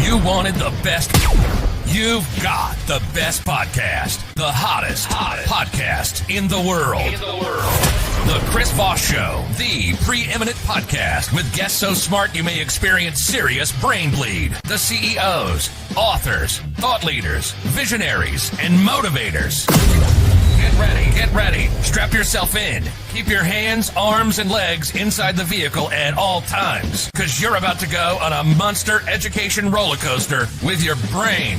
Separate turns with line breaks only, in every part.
You wanted the best. You've got the best podcast. The hottest podcast in the world. The Chris Voss Show, the preeminent podcast with guests so smart you may experience serious brain bleed. The CEOs, authors, thought leaders, visionaries, and motivators. Get ready. Strap yourself in. Keep your hands, arms, and legs inside the vehicle at all times, because you're about to go on a monster education roller coaster with your brain.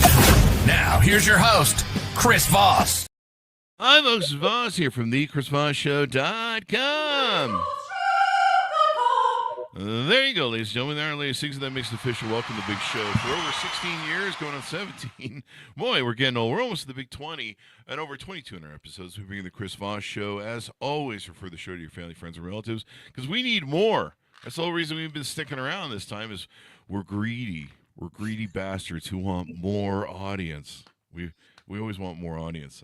Now, here's your host, Chris Voss.
Hi, folks. Voss here from thechrisvossshow.com. There you go, ladies and gentlemen. There are latest things that makes it official. Welcome to the big show. For over 16 years, going on 17. Boy, we're getting old. We're almost at the big 20. And over 2,200 episodes, we bring the Chris Voss Show. As always, refer the show to your family, friends, and relatives, because we need more. That's the whole reason we've been sticking around this time is we're greedy. We're greedy bastards who want more audience. We always want more audience.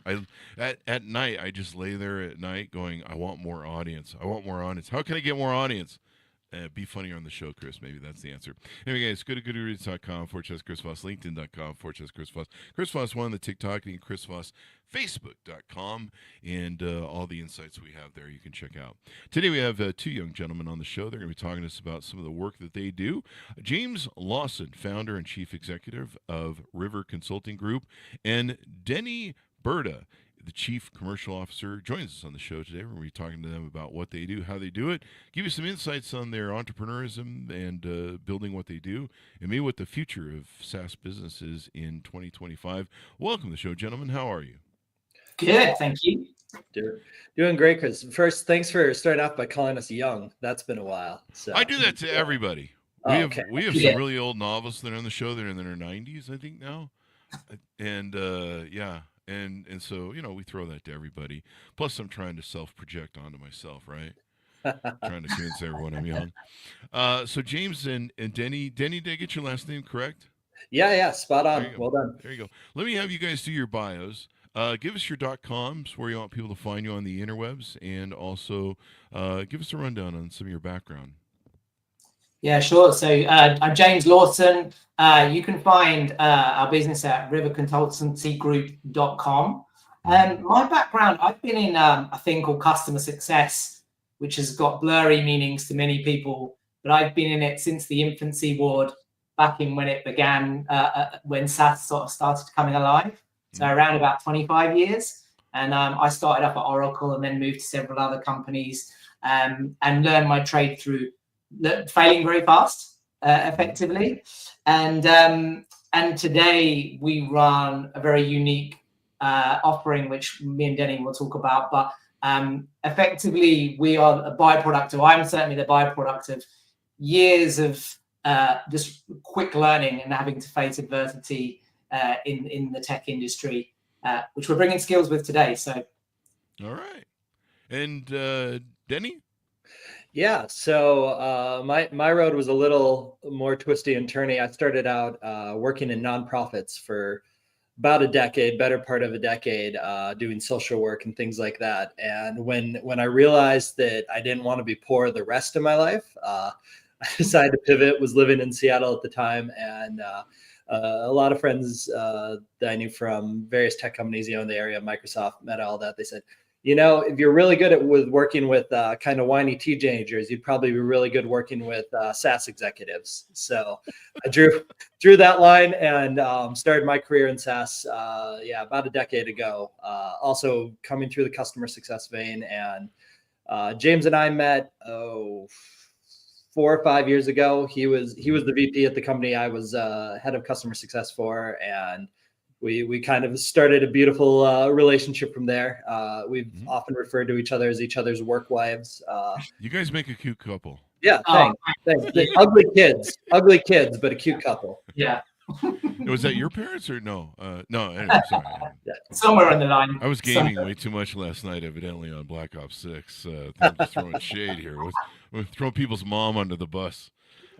At night, I just lay there at night going, I want more audience. I want more audience. How can I get more audience? Be funnier on the show, Chris. Maybe that's the answer. Anyway, guys, go to goodreads.com/Chris Voss, LinkedIn.com/Chris Voss, Chris Voss 1, the TikTok, and Chris Voss, Facebook.com, and all the insights we have there you can check out. Today we have two young gentlemen on the show. They're going to be talking to us about some of the work that they do. James Lawson, founder and chief executive of River Consulting Group, and Denny Burda, the chief commercial officer, joins us on the show today. We're going to be talking to them about what they do, how they do it, give you some insights on their entrepreneurism and building what they do, and maybe what the future of SaaS business is in 2025. Welcome to the show, gentlemen. How are you?
Good, thank you.
Doing great, Chris. First, thanks for starting off by calling us young. That's been a while. So
I do that to everybody. We have some really old novelists that are on the show. They're in their 90s, I think, now. And, yeah. And so, we throw that to everybody. Plus, I'm trying to self-project onto myself, right? Trying to convince everyone I'm young. So James and Denny. Denny, did I get your last name correct?
Yeah, spot on. Well done.
There you go. Let me have you guys do your bios. Give us your .coms, where you want people to find you on the interwebs, and also give us a rundown on some of your background.
Yeah, sure. So I'm James Lawson. You can find our business at riverconsultancygroup.com. My background, I've been in a thing called customer success, which has got blurry meanings to many people, but I've been in it since the infancy ward, back in when it began, when SaaS sort of started coming alive. So around about 25 years. And I started up at Oracle and then moved to several other companies and learned my trade through failing very fast, effectively. And today we run a very unique offering, which me and Denny will talk about. But effectively, we are a byproduct, or I'm certainly the byproduct of years of just quick learning and having to face adversity in the tech industry, which we're bringing skills with today. So,
all right. And Denny?
Yeah, so my road was a little more twisty and turny. I started out working in nonprofits for about a decade, better part of a decade, doing social work and things like that. And when I realized that I didn't want to be poor the rest of my life, I decided to pivot. Was living in Seattle at the time, and a lot of friends that I knew from various tech companies, in the area, Microsoft, Meta, all that, they said, if you're really good at working with kind of whiny teenagers, you'd probably be really good working with SaaS executives. So I drew that line and started my career in SaaS, about a decade ago. Also coming through the customer success vein. And James and I met 4 or 5 years ago. He was the VP at the company I was head of customer success for, and we kind of started a beautiful relationship from there. We've often referred to each other as each other's work wives.
You guys make a cute couple.
Yeah, thanks. Ugly kids, but a cute couple.
Yeah.
Was that your parents or no? No, anyway, sorry.
Yeah. Somewhere on the line.
I was gaming way too much last night, evidently, on Black Ops 6. I'm just throwing shade here. We're throwing people's mom under the bus.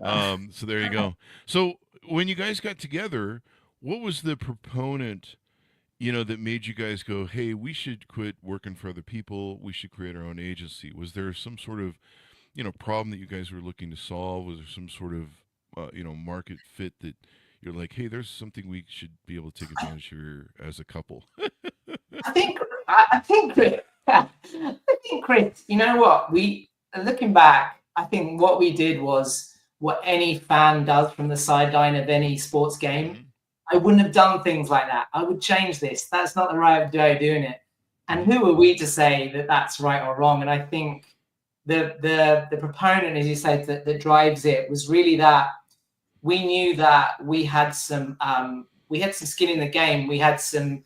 So there you go. So when you guys got together, what was the proponent, that made you guys go, hey, we should quit working for other people. We should create our own agency. Was there some sort of, problem that you guys were looking to solve? Was there some sort of, market fit that, you're like, hey, there's something we should be able to take advantage of here as a couple?
I think, Chris, I think, Chris, you know what? Looking back, I think what we did was what any fan does from the sideline of any sports game.
Mm-hmm.
I wouldn't have done things like that. I would change this. That's not the right way of doing it. And who are we to say that that's right or wrong? And I think the proponent, as you say, that drives it was really that we knew that we had some skin in the game. We had some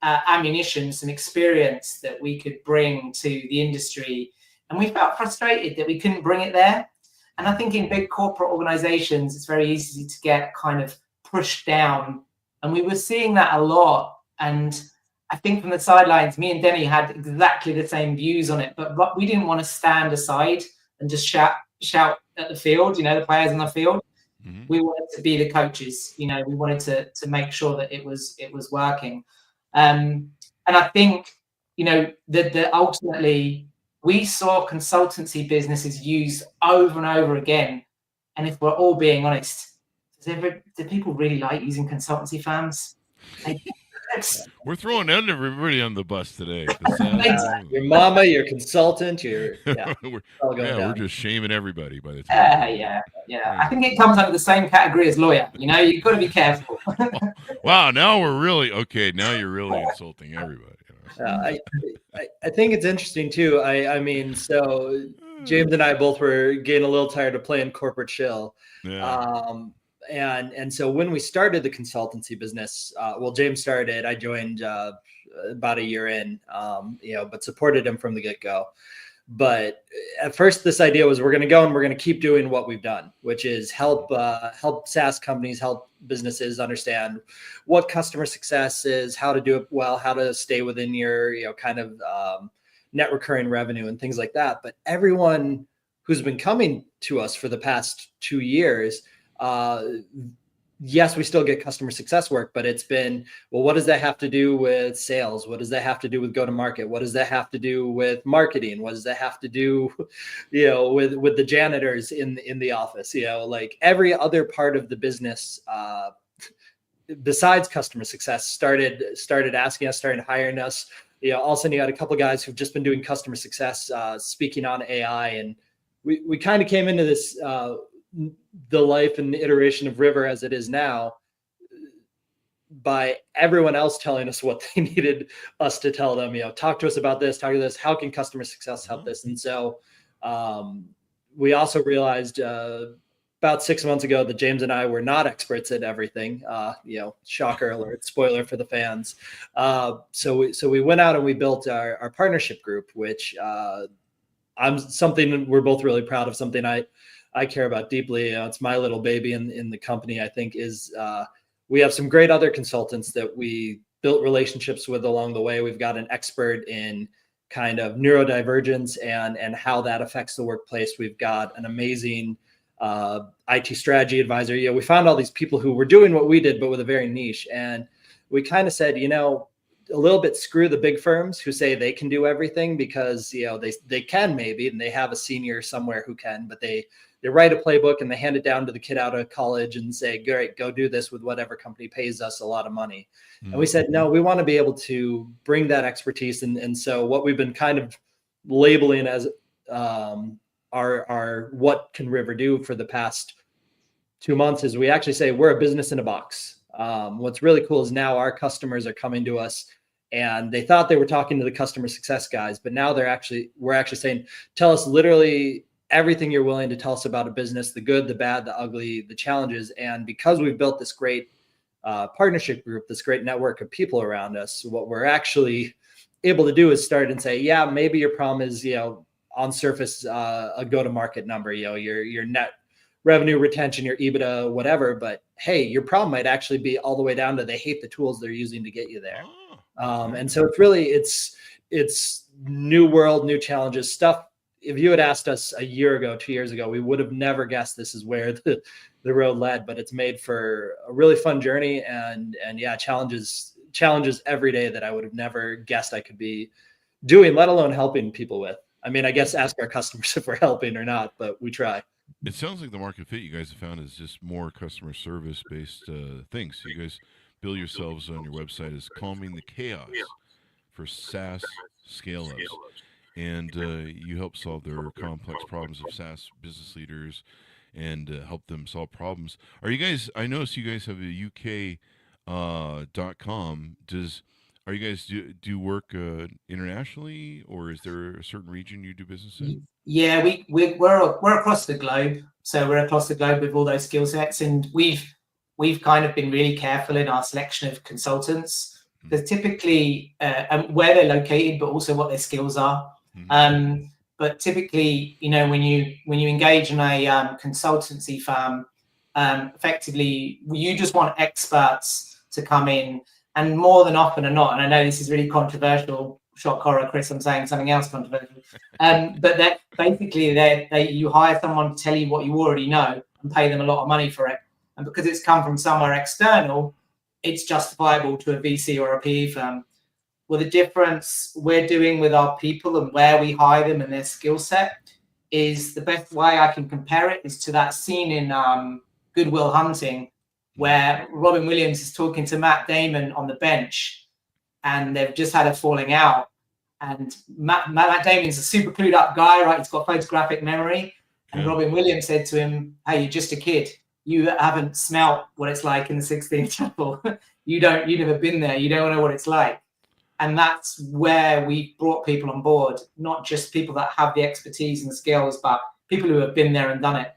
ammunition, some experience that we could bring to the industry, and we felt frustrated that we couldn't bring it there. And I think in big corporate organizations, it's very easy to get kind of pushed down, and we were seeing that a lot. And I think from the sidelines, me and Denny had exactly the same views on it, but we didn't want to stand aside and just shout at the field, the players on the field. Mm-hmm. We wanted to be the coaches, we wanted to make sure that it was working. And I think, that ultimately we saw consultancy businesses used over and over again. And if we're all being honest, do people really like using consultancy firms?
We're throwing everybody on the bus today.
Your mama, your consultant,
we're just shaming everybody by the time.
Yeah. I think it comes under the same category as lawyer. You've got to be careful.
Wow, now we're really okay. Now you're really insulting everybody.
I think it's interesting too. I mean, so James and I both were getting a little tired of playing corporate shill.
Yeah.
And so when we started the consultancy business, James started, I joined about a year in, but supported him from the get-go. But at first this idea was we're going to go and we're going to keep doing what we've done, which is help SaaS companies, help businesses understand what customer success is, how to do it well, how to stay within your, net recurring revenue and things like that. But everyone who's been coming to us for the past 2 years, yes, we still get customer success work, but it's been, well, what does that have to do with sales? What does that have to do with go to market? What does that have to do with marketing? What does that have to do, with the janitors in the office? Like every other part of the business, besides customer success, started asking us, started hiring us. All of a sudden you had a couple of guys who've just been doing customer success, speaking on AI, and we kind of came into this. The life and iteration of River as it is now by everyone else telling us what they needed us to tell them, talk to us about this, talk to this, how can customer success help this? And so we also realized about 6 months ago that James and I were not experts at everything, shocker alert, spoiler for the fans. So we went out and we built our partnership group, which something we're both really proud of, something I care about deeply. It's my little baby in the company. I think is we have some great other consultants that we built relationships with along the way. We've got an expert in kind of neurodivergence and how that affects the workplace. We've got an amazing IT strategy advisor. We found all these people who were doing what we did, but with a very niche. And we kind of said, a little bit screw the big firms who say they can do everything because, they can maybe, and they have a senior somewhere who can, but they write a playbook and they hand it down to the kid out of college and say, great, go do this with whatever company pays us a lot of money. Mm-hmm. And we said, no, we want to be able to bring that expertise. And so what we've been kind of labeling as our what can River do for the past 2 months is we actually say we're a business in a box. What's really cool is now our customers are coming to us and they thought they were talking to the customer success guys, but now we're actually saying, tell us literally everything you're willing to tell us about a business, the good, the bad, the ugly, the challenges. And because we've built this great partnership group, this great network of people around us, what we're actually able to do is start and say, yeah, maybe your problem is, on surface, a go-to-market number, your net revenue retention, your EBITDA, whatever. But hey, your problem might actually be all the way down to they hate the tools they're using to get you there. And so it's new world, new challenges, stuff. If you had asked us a year ago, 2 years ago, we would have never guessed this is where the road led, but it's made for a really fun journey and challenges every day that I would have never guessed I could be doing, let alone helping people with. I mean, I guess ask our customers if we're helping or not, but we try.
It sounds like the market fit you guys have found is just more customer service based things. So you guys bill yourselves on your website as calming the chaos for SaaS scale ups. And you help solve their complex problems of SaaS business leaders and help them solve problems. Are you guys, I noticed you guys have a UK .com. Are you guys do work internationally, or is there a certain region you do business in?
Yeah, we're across the globe. So we're across the globe with all those skill sets, and we've kind of been really careful in our selection of consultants, because typically where they're located, but also what their skills are. But typically, when you engage in a consultancy firm, effectively you just want experts to come in, and more than often or not, and I know this is really controversial. Shock horror, Chris, I'm saying something else controversial. But that basically you hire someone to tell you what you already know and pay them a lot of money for it. And because it's come from somewhere external, it's justifiable to a VC or a PE firm. Well, the difference we're doing with our people and where we hire them and their skill set is, the best way I can compare it is to that scene in Good Will Hunting, where Robin Williams is talking to Matt Damon on the bench, and they've just had a falling out. And Matt Damon's a super clued up guy, right? He's got photographic memory. And Robin Williams said to him, "Hey, you're just a kid. You haven't smelt what it's like in the 16th chapel. You've never been there. You don't know what it's like." And that's where we brought people on board, not just people that have the expertise and the skills, but people who have been there and done it,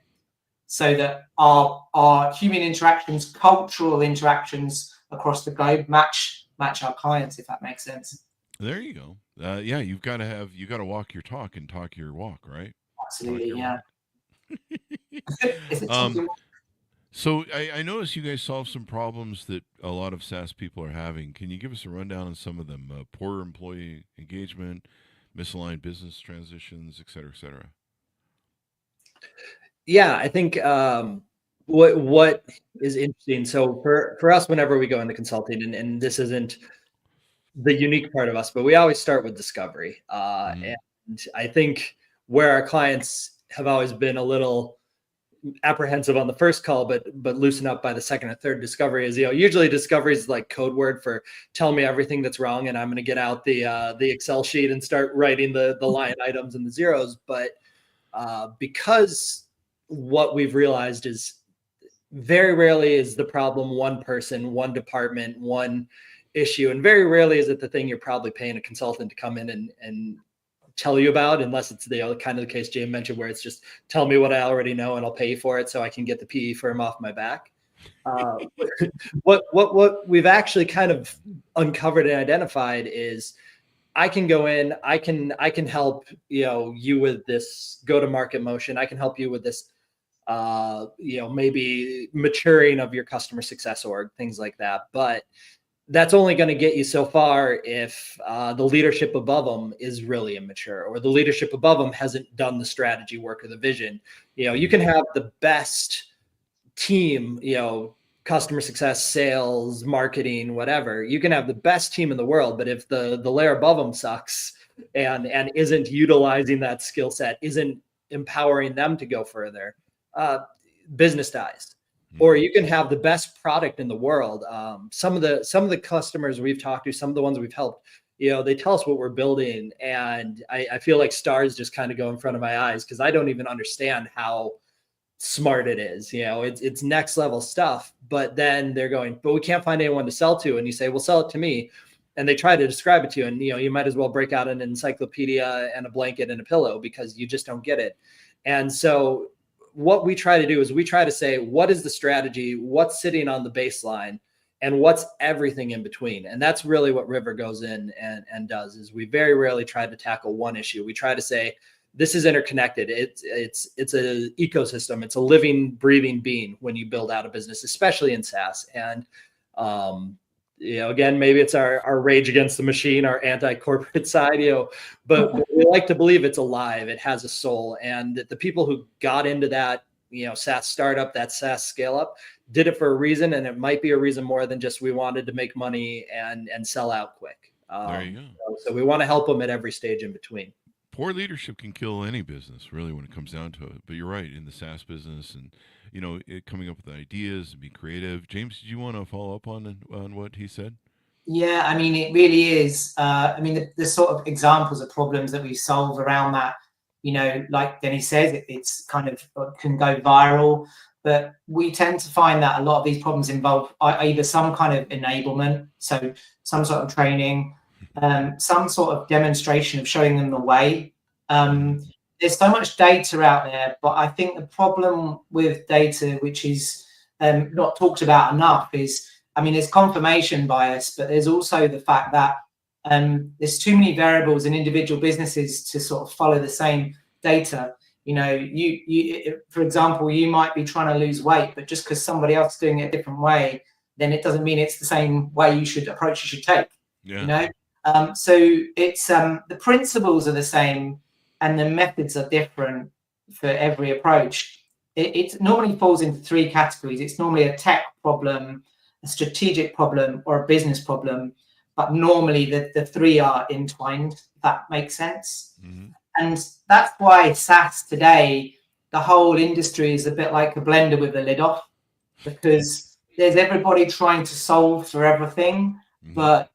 so that our human interactions, cultural interactions across the globe match our clients, if that makes sense.
There you go. Yeah, you got to walk your talk and talk your walk, right?
Absolutely, yeah.
So I noticed you guys solved some problems that a lot of SaaS people are having. Can you give us a rundown on some of them? Poor employee engagement, misaligned business transitions, et cetera, et cetera.
Yeah, I think what is interesting. So for us, whenever we go into consulting, and this isn't the unique part of us, but we always start with discovery. And I think where our clients have always been a little apprehensive on the first call, but loosen up by the second or third discovery is, usually discovery is like code word for tell me everything that's wrong, and I'm going to get out the Excel sheet and start writing the line items and the zeros. But because what we've realized is, very rarely is the problem one person, one department, one issue, and very rarely is it the thing you're probably paying a consultant to come in and tell you about, unless it's the kind of the case Jay mentioned, where it's just tell me what I already know and I'll pay you for it so I can get the PE firm off my back. What we've actually kind of uncovered and identified is, I can go in, I can help you with this go-to-market motion. I can help you with this maybe maturing of your customer success org, things like that. But that's only going to get you so far if the leadership above them is really immature, or the leadership above them hasn't done the strategy work or the vision. You can have the best team, customer success, sales, marketing, whatever. You can have the best team in the world, but if the layer above them sucks and isn't utilizing that skill set, isn't empowering them to go further, business dies. Or you can have the best product in the world. Some of the customers we've talked to, some of the ones we've helped, they tell us what we're building, and I feel like stars just kind of go in front of my eyes, because I don't even understand how smart it is. It's next level stuff. But then they're going, but we can't find anyone to sell to. And you say, well, sell it to me. And they try to describe it to you, and you might as well break out an encyclopedia and a blanket and a pillow, because you just don't get it. And so what we try to do is we try to say, what is the strategy, what's sitting on the baseline, and what's everything in between. And that's really what River goes in and does, is we very rarely try to tackle one issue. We try to say, this is interconnected. It's an ecosystem. It's a living, breathing being when you build out a business, especially in SaaS. And again, maybe it's our rage against the machine, our anti-corporate side, but we like to believe it's alive. It has a soul. And that the people who got into that, SaaS startup, that SaaS scale up, did it for a reason. And it might be a reason more than just we wanted to make money and sell out quick.
There you go.
So we want to help them at every stage in between.
poor leadership can kill any business, really, when it comes down to it. But you're right, in the SaaS business, and coming up with ideas and being creative. James, did you want to follow up on what he said?
Yeah, I mean, it really is. I mean, the sort of examples of problems that we solve around that, like Denny says, it's kind of can go viral. But we tend to find that a lot of these problems involve either some kind of enablement, so some sort of training, some sort of demonstration of showing them the way. There's so much data out there, but I think the problem with data, which is not talked about enough, is, I mean, there's confirmation bias, but there's also the fact that there's too many variables in individual businesses to sort of follow the same data. You for example, you might be trying to lose weight, but just because somebody else is doing it a different way, then it doesn't mean it's the same way you should take.
Yeah.
So it's the principles are the same and the methods are different for every approach. It normally falls into three categories. It's normally a tech problem, a strategic problem, or a business problem, but normally the three are entwined, if that makes sense. And that's why SaaS today, the whole industry is a bit like a blender with the lid off, because there's everybody trying to solve for everything, but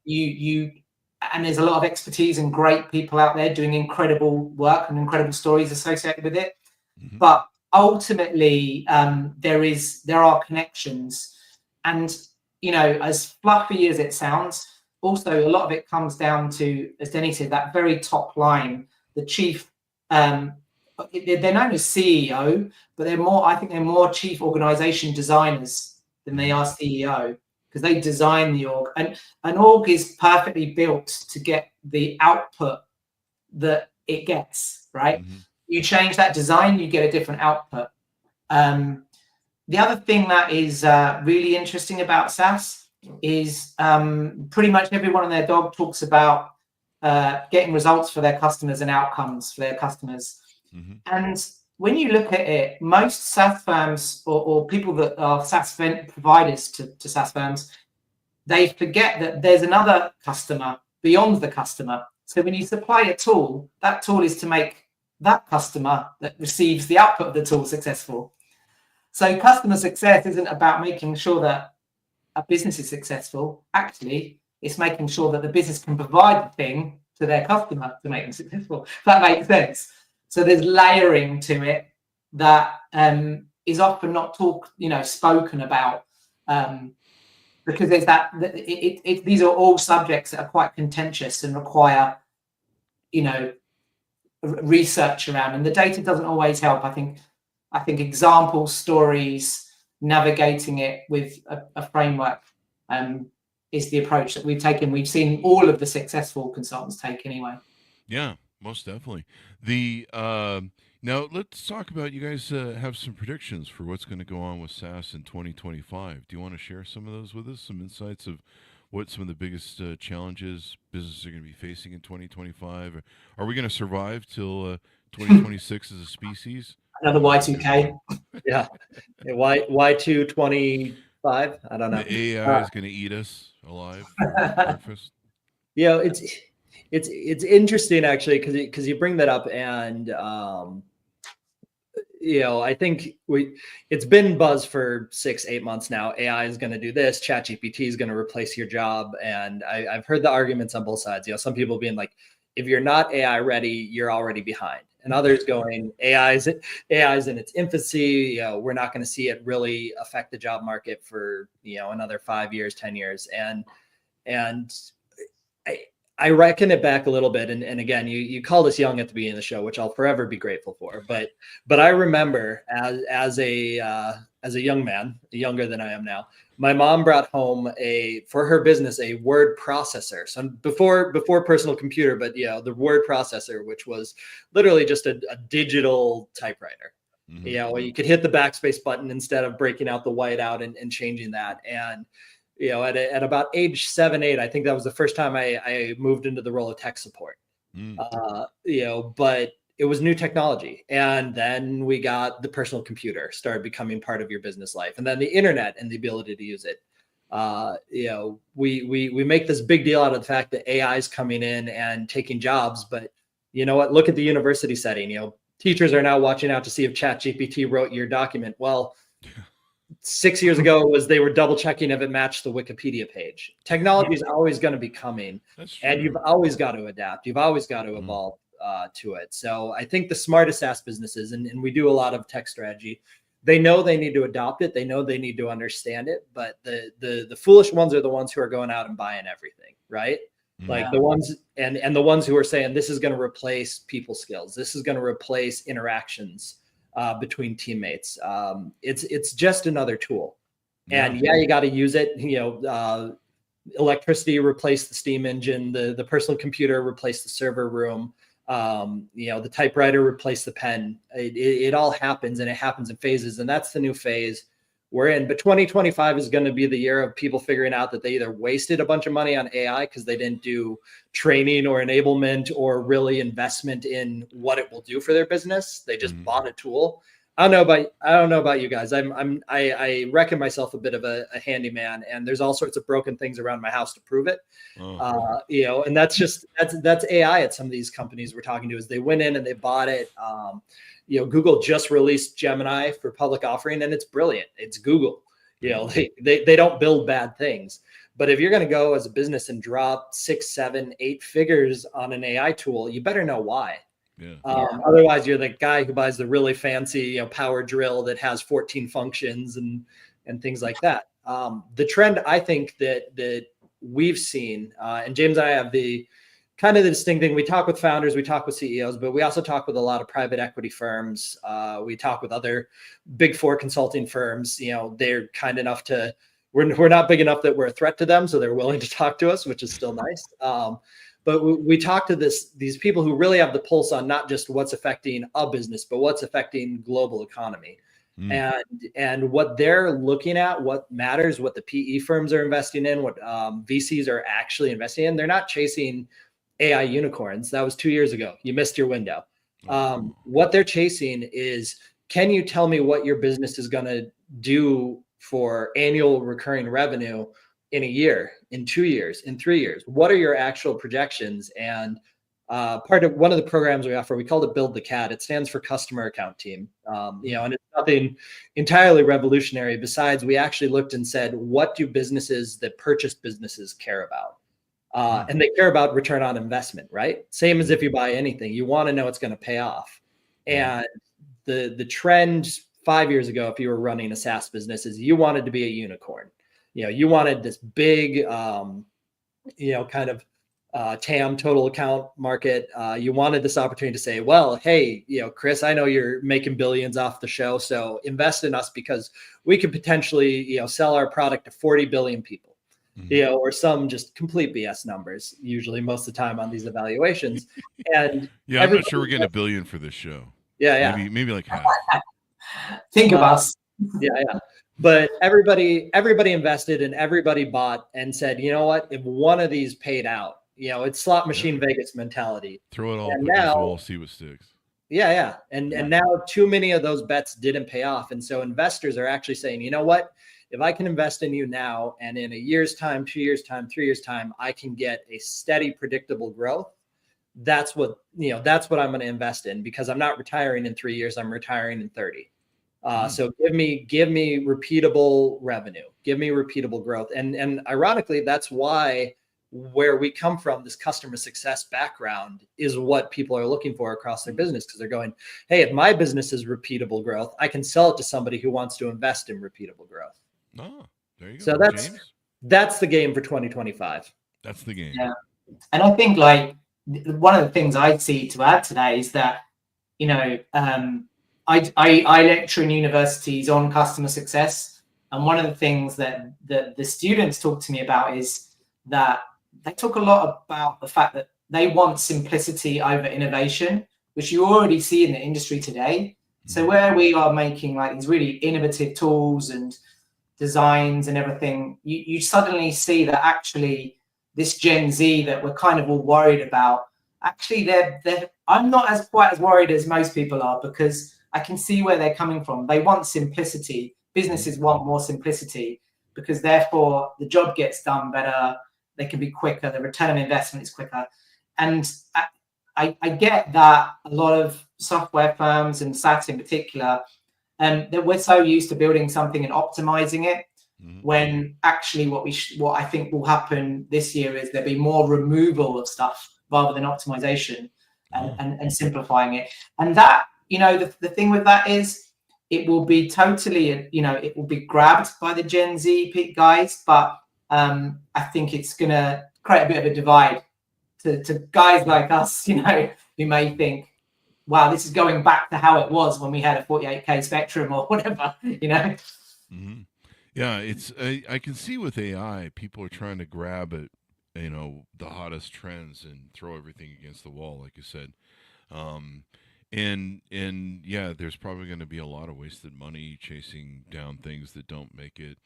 and there's a lot of expertise and great people out there doing incredible work and incredible stories associated with it. But ultimately, there are connections, and as fluffy as it sounds, also a lot of it comes down to, as Denny said, that very top line. The chief, they're known as CEO, but I think they're more chief organization designers than they are CEO, because they design the org. And an org is perfectly built to get the output that it gets, right? You change that design, you get a different output. The other thing that is really interesting about SaaS is pretty much everyone and their dog talks about getting results for their customers and outcomes for their customers. And when you look at it, most SaaS firms or people that are SaaS providers to SaaS firms, they forget that there's another customer beyond the customer. So when you supply a tool, that tool is to make that customer that receives the output of the tool successful. So customer success isn't about making sure that a business is successful. Actually, it's making sure that the business can provide the thing to their customer to make them successful. If that makes sense. So there's layering to it that is often not spoken about, because there's that. These are all subjects that are quite contentious and require, research around, and the data doesn't always help. I think example stories, navigating it with a framework, is the approach that we've taken. We've seen all of the successful consultants take anyway.
Yeah, most definitely. Now let's talk about, you guys have some predictions for what's going to go on with SaaS in 2025. Do you want to share some of those with us? Some insights of what some of the biggest challenges businesses are going to be facing in 2025? Are we going to survive till 2026 as a species?
Another Y2K.
Yeah. Y225. I don't know.
The AI is going to eat us alive for breakfast.
It's interesting actually, because you bring that up, and I think it's been buzz for 6-8 months now. AI is going to do this. ChatGPT is going to replace your job, and I've heard the arguments on both sides. Some people being like, if you're not AI ready, you're already behind, and others going, AI's in its infancy. We're not going to see it really affect the job market for another 5 years, 10 years, and I reckon it back a little bit. And again, you called us young at the beginning of the show, which I'll forever be grateful for. But I remember as a young man, younger than I am now, my mom brought home for her business a word processor. So before personal computer, but the word processor, which was literally just a digital typewriter. You could hit the backspace button instead of breaking out the whiteout and changing that. And at about age 7, 8, I think that was the first time I moved into the role of tech support. But it was new technology. And then we got the personal computer started becoming part of your business life. And then the internet and the ability to use it. We make this big deal out of the fact that AI is coming in and taking jobs, but You know what? Look at the university setting. Teachers are now watching out to see if ChatGPT wrote your document. Well, 6 years ago they were double checking if it matched the Wikipedia page. Technology is always going to be coming, and you've always got to adapt. You've always got to evolve to it. So I think the smartest SaaS businesses, and we do a lot of tech strategy, they know they need to adopt it. They know they need to understand it, but the foolish ones are the ones who are going out and buying everything, right? Like the ones and the ones who are saying this is going to replace people skills. This is going to replace interactions between teammates. It's just another tool. And you got to use it. Electricity replaced the steam engine, the personal computer replaced the server room. The typewriter replaced the pen. It all happens, and it happens in phases. And that's the new phase we're in. But 2025 is going to be the year of people figuring out that they either wasted a bunch of money on AI because they didn't do training or enablement or really investment in what it will do for their business. They just bought a tool. I don't know about you guys. I reckon myself a bit of a handyman, and there's all sorts of broken things around my house to prove it. And that's AI at some of these companies we're talking to, is they went in and they bought it. Google just released Gemini for public offering, and it's brilliant. It's Google. They don't build bad things. But if you're going to go as a business and drop 6, 7, 8 figures on an AI tool, you better know why. Otherwise, you're the guy who buys the really fancy, power drill that has 14 functions and things like that. The trend, I think, that we've seen, and James and I have the distinct thing. We talk with founders, we talk with CEOs, but we also talk with a lot of private equity firms. We talk with other big 4 consulting firms. They're kind enough to. We're not big enough that we're a threat to them, so they're willing to talk to us, which is still nice. But we talk to these people who really have the pulse on not just what's affecting a business, but what's affecting global economy. And what they're looking at, what matters, what the PE firms are investing in, what VCs are actually investing in. They're not chasing AI unicorns. That was 2 years ago. You missed your window. What they're chasing is, can you tell me what your business is going to do for annual recurring revenue in a year, in 2 years, in 3 years? What are your actual projections? And one of the programs we offer, we call it Build the CAT. It stands for Customer Account Team. And it's nothing entirely revolutionary. Besides, we actually looked and said, what do businesses that purchase businesses care about? And they care about return on investment, right? Same as if you buy anything, you want to know it's going to pay off. And the trend 5 years ago, if you were running a SaaS business, is you wanted to be a unicorn. You wanted this big, TAM, total account market. You wanted this opportunity to say, well, hey, Chris, I know you're making billions off the show, so invest in us because we could potentially, sell our product to 40 billion people. Or some just complete BS numbers, usually most of the time on these evaluations. And
I'm not sure we're getting $1 billion for this show. Maybe like half.
Think of us.
But everybody invested and everybody bought and said, you know what? If one of these paid out, it's slot machine Vegas mentality.
Throw it all up against the wall, see what sticks.
And now too many of those bets didn't pay off. And so investors are actually saying, you know what? If I can invest in you now, and in a year's time, 2 years' time, 3 years' time, I can get a steady, predictable growth. That's what I'm going to invest in, because I'm not retiring in 3 years. I'm retiring in 30. So give me repeatable revenue, give me repeatable growth. And ironically, that's why where we come from, this customer success background, is what people are looking for across their business, because they're going, hey, if my business is repeatable growth, I can sell it to somebody who wants to invest in repeatable growth.
Oh, there you go.
So that's the game for 2025.
That's the game.
Yeah. And I think one of the things I see to add to that is that, I lecture in universities on customer success. And one of the things that the students talk to me about is that they talk a lot about the fact that they want simplicity over innovation, which you already see in the industry today. So where we are making these really innovative tools and designs and everything, you suddenly see that actually this Gen Z that we're kind of all worried about, actually I'm not quite as worried as most people are, because I can see where they're coming from. They want simplicity. Businesses want more simplicity, because therefore the job gets done better. They can be quicker. The return on investment is quicker. And I get that a lot of software firms and SaaS in particular, that we're so used to building something and optimizing it, when actually what I think will happen this year is there'll be more removal of stuff rather than optimization and simplifying it. And that, the thing with that is it will be totally, it will be grabbed by the Gen Z guys, but I think it's going to create a bit of a divide to guys like us, who may think, wow, this is going back to how it was when we had a 48K Spectrum or whatever,
Mm-hmm. Yeah, I can see with AI, people are trying to grab at, the hottest trends and throw everything against the wall, like you said. And yeah, there's probably going to be a lot of wasted money chasing down things that don't make it.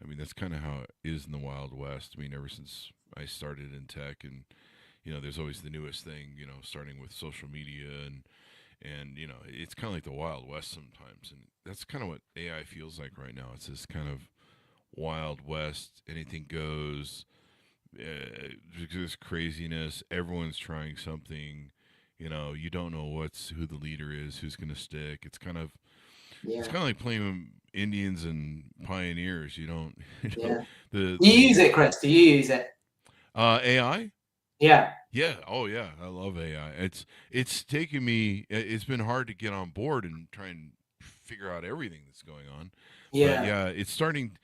I mean, that's kind of how it is in the Wild West. I mean, ever since I started in tech, and there's always the newest thing. Starting with social media, and it's kind of like the Wild West sometimes, and that's kind of what AI feels like right now. It's this kind of Wild West, anything goes. There's craziness. Everyone's trying something. You don't know who the leader is, who's going to stick. It's kind of like playing Indians and pioneers. You don't.
Do you use it, Chris? Do you use it?
AI.
Yeah.
Yeah. Oh, yeah. I love AI. It's taken me. It's been hard to get on board and try and figure out everything that's going on.
Yeah.
But yeah. It's starting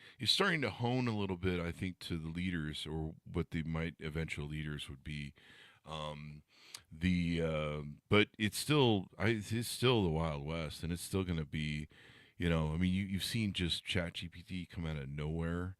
to hone a little bit, I think, to the leaders, or what the eventual leaders would be. But it's still the Wild West, and it's still going to be, I mean, you've seen just ChatGPT come out of nowhere.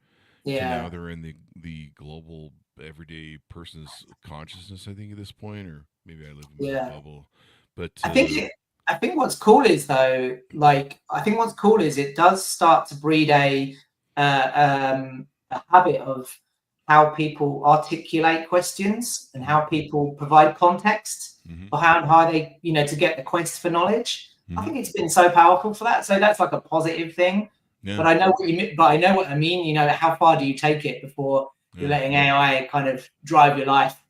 Yeah.
To now they're in the global everyday person's consciousness, I think, at this point, or maybe I live in my bubble. But
I think what's cool is, though, it does start to breed a habit of how people articulate questions and how people provide context for how they, to get the quest for knowledge. I think it's been so powerful for that. So that's like a positive thing. Yeah. But I know what you mean. But I know what I mean. How far do you take it before you're letting AI kind of drive your life?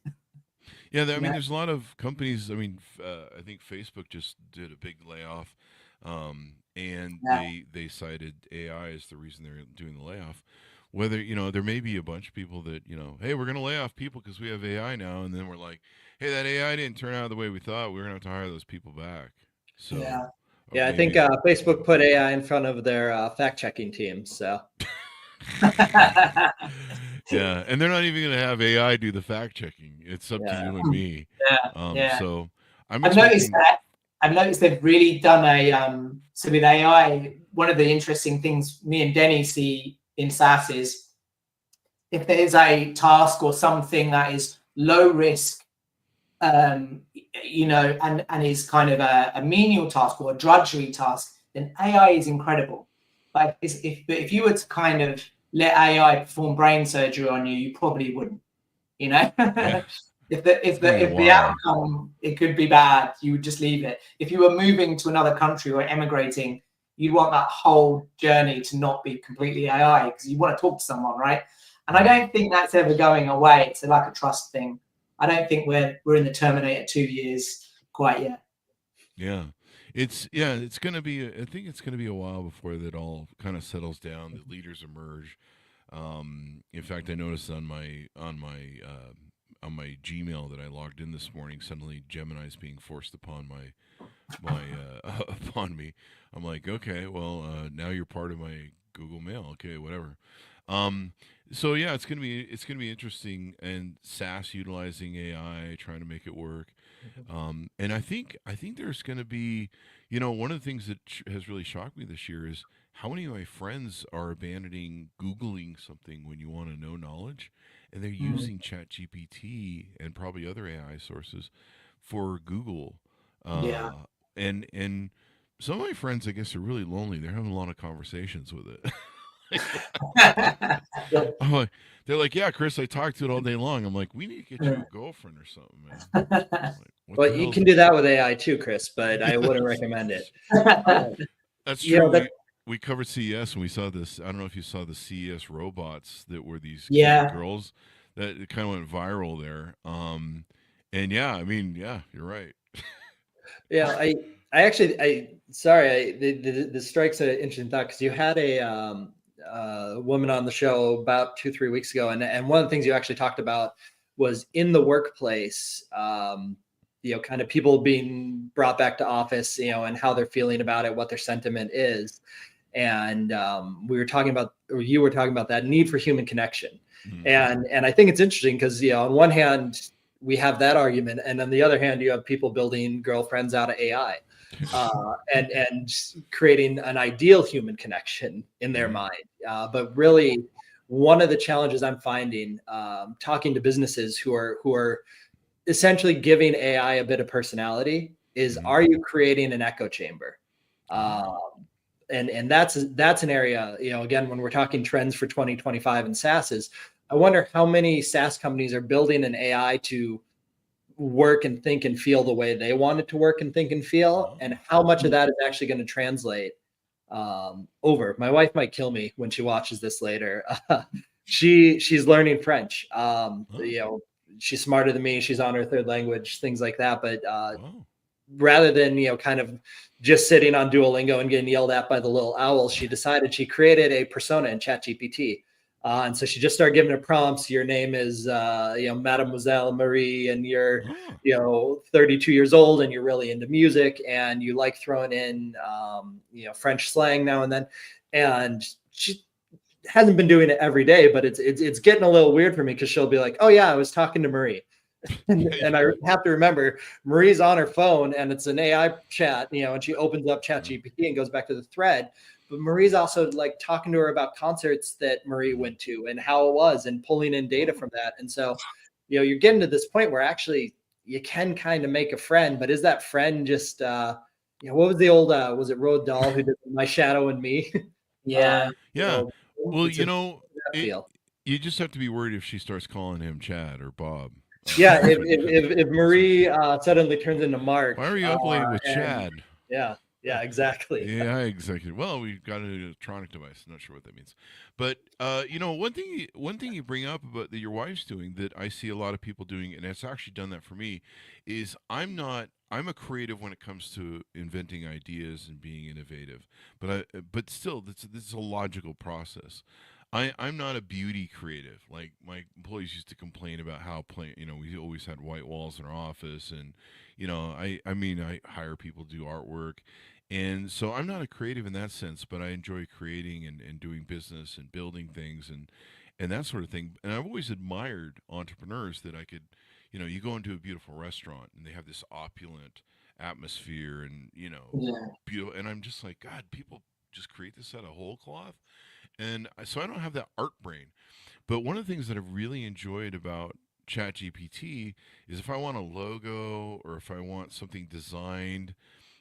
Yeah, I mean, there's a lot of companies. I mean, I think Facebook just did a big layoff, and they cited AI as the reason they're doing the layoff. Whether there may be a bunch of people that hey, we're going to lay off people because we have AI now, and then we're like, hey, that AI didn't turn out the way we thought. We're going to have to hire those people back. So
I think Facebook put AI in front of their fact-checking team. So
yeah, and they're not even going to have AI do the fact-checking. It's up to you and me. So I've noticed
that. I've noticed they've really done so with AI. One of the interesting things me and Denny see in SaaS is if there is a task or something that is low risk, and is kind of a menial task or a drudgery task, then AI is incredible. But if you were to kind of let AI perform brain surgery on you, you probably wouldn't. If the outcome, it could be bad, you would just leave it. If you were moving to another country or emigrating, you'd want that whole journey to not be completely AI, because you want to talk to someone, right? And I don't think that's ever going away. It's like a trust thing. I don't think we're in the Terminator 2 years quite yet.
Yeah. It's going to be, I think it's going to be a while before that all kind of settles down. The leaders emerge. In fact, I noticed on my Gmail that I logged in this morning, suddenly Gemini's being forced upon upon me. I'm like, okay, well, now you're part of my Google Mail. Okay, whatever. So yeah, it's gonna be interesting, and SaaS utilizing AI, trying to make it work. And I think there's gonna be, one of the things that has really shocked me this year is how many of my friends are abandoning Googling something when you want to know knowledge, and they're using ChatGPT and probably other AI sources for Google. And some of my friends, I guess, are really lonely. They're having a lot of conversations with it. They're like, yeah, Chris, I talked to it all day long. I'm like, we need to get you a girlfriend or something, man. Like,
well, you can do that with AI too, Chris, but I wouldn't recommend it.
That's true. We covered CES and we saw this. I don't know if you saw the CES robots that were these girls that kind of went viral there. And yeah, I mean, yeah, you're right.
Yeah, I actually, sorry, this strikes an interesting thought because you had a woman on the show about 2, 3 weeks ago, and one of the things you actually talked about was in the workplace, kind of people being brought back to office, and how they're feeling about it, what their sentiment is, and we were talking about, or you were talking about that need for human connection, and I think it's interesting because on one hand, we have that argument, and on the other hand, you have people building girlfriends out of AI, and creating an ideal human connection in their mind. But really, one of the challenges I'm finding, talking to businesses who are essentially giving AI a bit of personality, is are you creating an echo chamber? And that's an area, again, when we're talking trends for 2025 in SaaS, is I wonder how many SaaS companies are building an AI to work and think and feel the way they want it to work and think and feel, and how much of that is actually going to translate over. My wife might kill me when she watches this later. She's learning French. She's smarter than me. She's on her third language, things like that. But rather than kind of just sitting on Duolingo and getting yelled at by the little owls, she decided she created a persona in ChatGPT. And so she just started giving her prompts. Your name is, Mademoiselle Marie, and you're, 32 years old, and you're really into music, and you like throwing in, French slang now and then. And she hasn't been doing it every day, but it's getting a little weird for me because she'll be like, "Oh yeah, I was talking to Marie," and I have to remember Marie's on her phone, and it's an AI chat, and she opens up ChatGPT and goes back to the thread. But Marie's also like talking to her about concerts that Marie went to and how it was, and pulling in data from that. And so, you're getting to this point where actually you can kind of make a friend, but is that friend just, what was the old, was it Roald Dahl who did My Shadow and Me?
Yeah.
Yeah. Well,
feel.
you just have to be worried if she starts calling him Chad or Bob.
Yeah, if Marie suddenly turns into Mark.
Why are you up late with Chad?
Yeah, exactly.
Yeah, exactly. Well, we've got an electronic device. I'm not sure what that means, but one thing you bring up about that your wife's doing that I see a lot of people doing, and it's actually done that for me, is I'm a creative when it comes to inventing ideas and being innovative, but still, this is a logical process. I'm not a beauty creative. Like my employees used to complain about how we always had white walls in our office, and I mean I hire people to do artwork, and so I'm not a creative in that sense, but I enjoy creating and doing business and building things and that sort of thing. And I've always admired entrepreneurs that I could, you go into a beautiful restaurant and they have this opulent atmosphere and beautiful, and I'm just like, God, people just create this out of whole cloth. And so I don't have that art brain. But one of the things that I've really enjoyed about ChatGPT is if I want a logo or if I want something designed,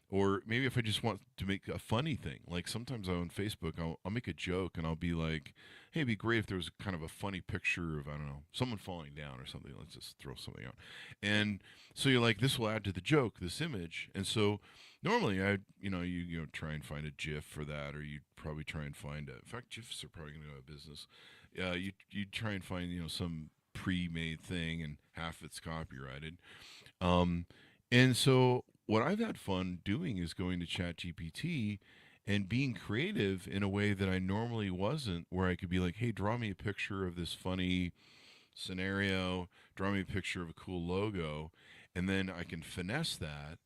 or maybe if I just want to make a funny thing. Like sometimes on Facebook, I'll make a joke and I'll be like, hey, it'd be great if there was kind of a funny picture of, I don't know, someone falling down or something. Let's just throw something out. And so you're like, this will add to the joke, this image. And so normally you try and find a GIF for that, or you probably try and find in fact, GIFs are probably going to go out of business. You try and find, some pre-made thing, and half it's copyrighted. And so what I've had fun doing is going to ChatGPT and being creative in a way that I normally wasn't, where I could be like, hey, draw me a picture of this funny scenario, draw me a picture of a cool logo, and then I can finesse that.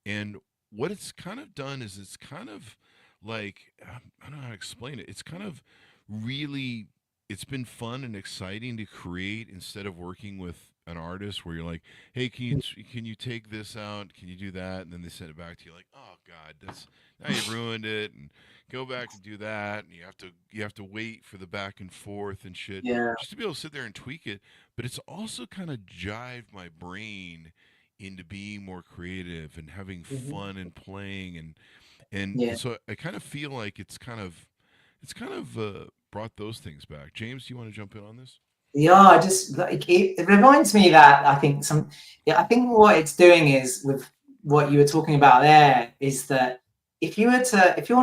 And what it's kind of done is it's kind of like, I don't know how to explain it. It's kind of really, it's been fun and exciting to create instead of working with an artist where you're like, hey, can you take this out? Can you do that? And then they send it back to you like, oh God, now you ruined it, and go back and do that, and you have to wait for the back and forth and shit, just to be able to sit there and tweak it. But it's also kind of jived my brain into being more creative and having fun and playing, and so I kind of feel like it's kind of brought those things back. James, do you want to jump in on this?
Yeah, I just like it reminds me that I think what it's doing is, with what you were talking about there, is that if you're